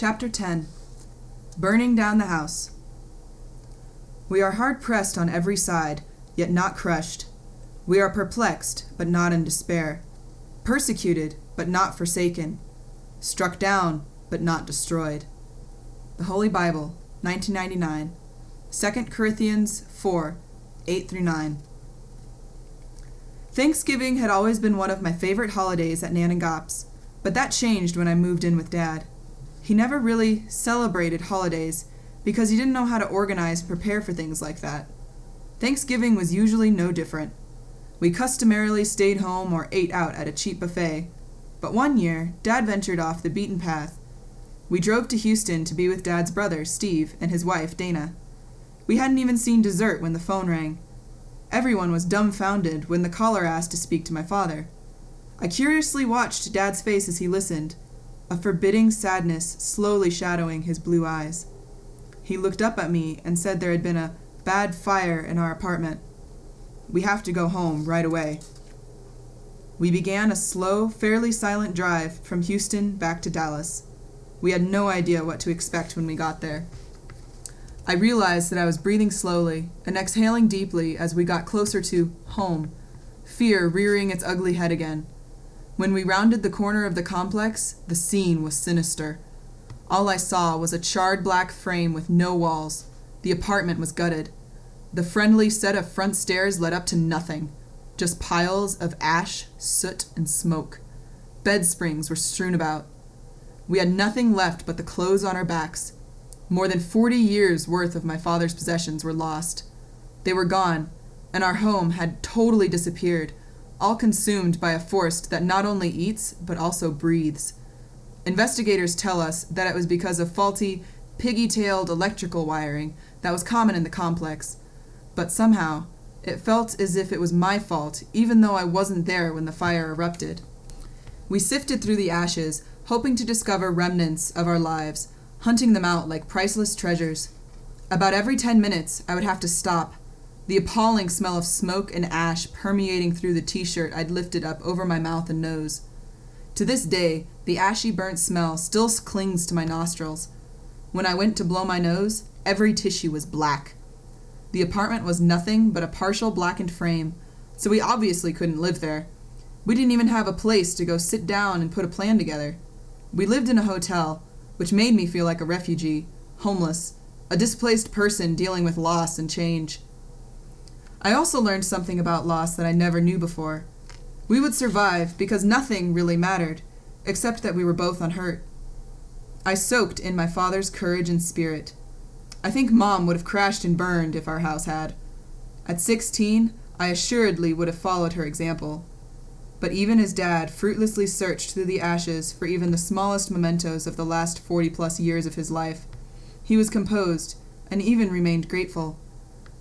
Chapter 10. Burning Down the House. We are hard-pressed on every side, yet not crushed. We are perplexed, but not in despair. Persecuted, but not forsaken. Struck down, but not destroyed. The Holy Bible, 1999. 2 Corinthians 4, 8-9. Thanksgiving had always been one of my favorite holidays at Nan and Gop's, but that changed when I moved in with Dad. He never really celebrated holidays because he didn't know how to organize and prepare for things like that. Thanksgiving was usually no different. We customarily stayed home or ate out at a cheap buffet, but one year, Dad ventured off the beaten path. We drove to Houston to be with Dad's brother, Steve, and his wife, Dana. We hadn't even seen dessert when the phone rang. Everyone was dumbfounded when the caller asked to speak to my father. I curiously watched Dad's face as he listened, a forbidding sadness slowly shadowing his blue eyes. He looked up at me and said there had been a bad fire in our apartment. We have to go home right away. We began a slow, fairly silent drive from Houston back to Dallas. We had no idea what to expect when we got there. I realized that I was breathing slowly and exhaling deeply as we got closer to home, fear rearing its ugly head again. When we rounded the corner of the complex, the scene was sinister. All I saw was a charred black frame with no walls. The apartment was gutted. The friendly set of front stairs led up to nothing, just piles of ash, soot, and smoke. Bed springs were strewn about. We had nothing left but the clothes on our backs. More than 40 years' worth of my father's possessions were lost. They were gone, and our home had totally disappeared, all consumed by a force that not only eats, but also breathes. Investigators tell us that it was because of faulty, piggy-tailed electrical wiring that was common in the complex. But somehow, it felt as if it was my fault, even though I wasn't there when the fire erupted. We sifted through the ashes, hoping to discover remnants of our lives, hunting them out like priceless treasures. About every 10 minutes, I would have to stop, the appalling smell of smoke and ash permeating through the t-shirt I'd lifted up over my mouth and nose. To this day, the ashy burnt smell still clings to my nostrils. When I went to blow my nose, every tissue was black. The apartment was nothing but a partial blackened frame, so we obviously couldn't live there. We didn't even have a place to go sit down and put a plan together. We lived in a hotel, which made me feel like a refugee, homeless, a displaced person dealing with loss and change. I also learned something about loss that I never knew before. We would survive because nothing really mattered, except that we were both unhurt. I soaked in my father's courage and spirit. I think Mom would have crashed and burned if our house had. At 16, I assuredly would have followed her example. But even as Dad fruitlessly searched through the ashes for even the smallest mementos of the last 40-plus years of his life, he was composed and even remained grateful.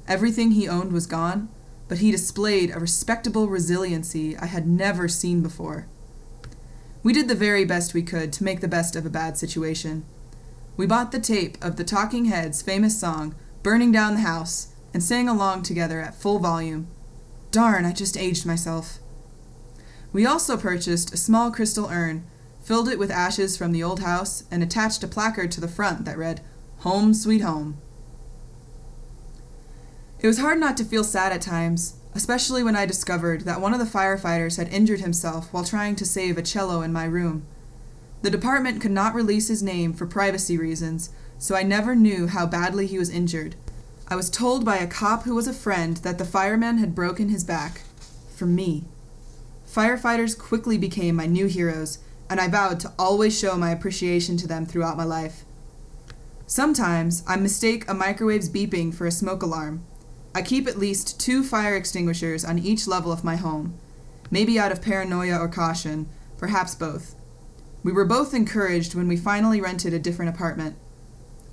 Everything he owned was gone, but he displayed a respectable resiliency I had never seen before. We did the very best we could to make the best of a bad situation. We bought the tape of the Talking Heads' famous song, Burning Down the House, and sang along together at full volume. Darn, I just aged myself. We also purchased a small crystal urn, filled it with ashes from the old house, and attached a placard to the front that read, Home Sweet Home. It was hard not to feel sad at times, especially when I discovered that one of the firefighters had injured himself while trying to save a cello in my room. The department could not release his name for privacy reasons, so I never knew how badly he was injured. I was told by a cop who was a friend that the fireman had broken his back. For me. Firefighters quickly became my new heroes, and I vowed to always show my appreciation to them throughout my life. Sometimes I mistake a microwave's beeping for a smoke alarm. I keep at least 2 fire extinguishers on each level of my home, maybe out of paranoia or caution, perhaps both. We were both encouraged when we finally rented a different apartment.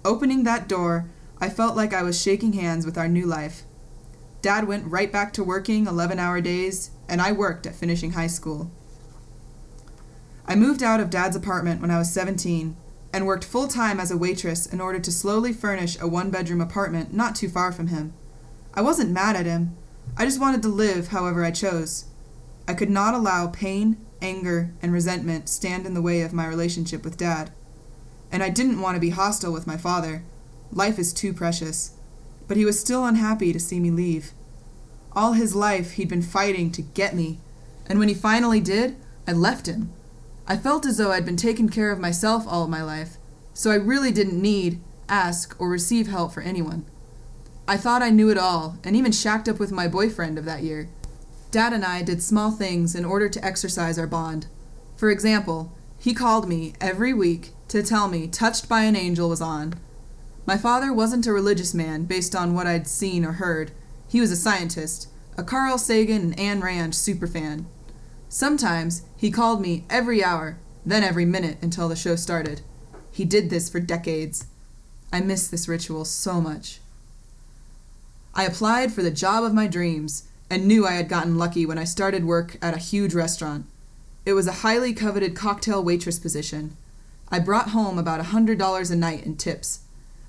Opening that door, I felt like I was shaking hands with our new life. Dad went right back to working 11-hour days, and I worked at finishing high school. I moved out of Dad's apartment when I was 17 and worked full-time as a waitress in order to slowly furnish a 1-bedroom apartment not too far from him. I wasn't mad at him. I just wanted to live however I chose. I could not allow pain, anger, and resentment stand in the way of my relationship with Dad. and I didn't want to be hostile with my father. Life is too precious. But he was still unhappy to see me leave. All his life, he'd been fighting to get me, and when he finally did, I left him. I felt as though I'd been taking care of myself all of my life, so I really didn't need, ask, or receive help for anyone. I thought I knew it all, and even shacked up with my boyfriend of that year. Dad and I did small things in order to exercise our bond. For example, he called me every week to tell me Touched by an Angel was on. My father wasn't a religious man based on what I'd seen or heard. He was a scientist, a Carl Sagan and Ayn Rand superfan. Sometimes he called me every hour, then every minute until the show started. He did this for decades. I miss this ritual so much. I applied for the job of my dreams and knew I had gotten lucky when I started work at a huge restaurant. It was a highly coveted cocktail waitress position. I brought home about $100 a night in tips.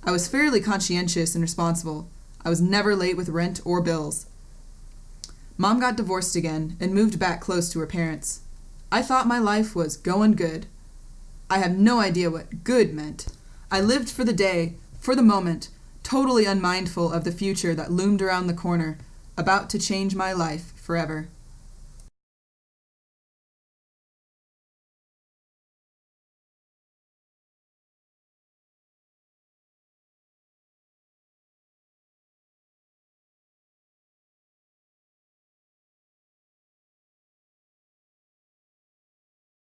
I was fairly conscientious and responsible. I was never late with rent or bills. Mom got divorced again and moved back close to her parents. I thought my life was going good. I have no idea what good meant. I lived for the day, for the moment, totally unmindful of the future that loomed around the corner, about to change my life forever.